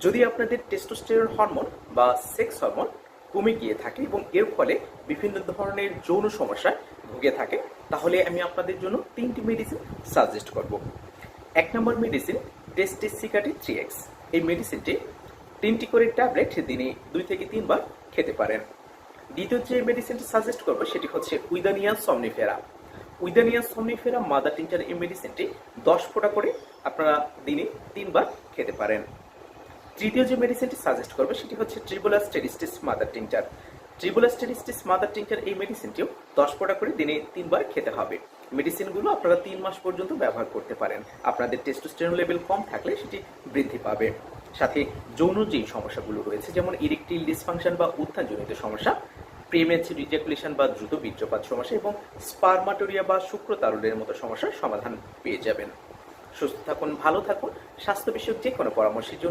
যদি আপনাদের testosterone hormone বা সেক্স হরমোন কমে গিয়ে থাকে এবং এর ফলে বিভিন্ন ধরনের যৌন সমস্যায় ভুগে থাকে, তাহলে আমি আপনাদের জন্য 3টি মেডিসিন সাজেস্ট করব। 1 নম্বর মেডিসিন টেস্টিসিকাটি 3X। এই মেডিসিনটি 3টি করে ট্যাবলেট দিনে 2 থেকে 3 বার খেতে পারেন। দ্বিতীয় যে মেডিসিনটি সাজেস্ট করবো সেটি হচ্ছে উইদানিয়া সমনিফেরা। উইদানিয়া সমনিফেরা মাদার টিংচার এই মেডিসিনটি 10 ফোঁটা করে আপনারা দিনে 3 বার খেতে পারেন। তৃতীয় যে মেডিসিনটি সাজেস্ট করবে সেটি হচ্ছে ট্রিবোলাস টেরিস্টিস মাদার টিংচার। ট্রিবোলাস টেরিস্টিস মাদার টিংচার এই মেডিসিনটিও 10 ফোঁটা করে দিনে 3 বার খেতে হবে। মেডিসিনগুলো আপনারা 3 মাস পর্যন্ত ব্যবহার করতে পারেন। আপনাদের টেস্টোস্টেরন লেভেল কম থাকলে সেটি বৃদ্ধি পাবে। সাথে যৌন যেই সমস্যাগুলো রয়েছে, যেমন ইরেকটাইল ডিসফাংশন বা উত্থানজনিত সমস্যা, প্রিমেচুর ইজাকুলেশন বা দ্রুত বীর্যপাত সমস্যা এবং স্পারমাটোরিয়া বা শুক্রতারুলের মতো সমস্যার সমাধান পেয়ে যাবেন। সুস্থ থাকুন, ভালো থাকুন। স্বাস্থ্য বিষয়ক যে কোনো পরামর্শের জন্য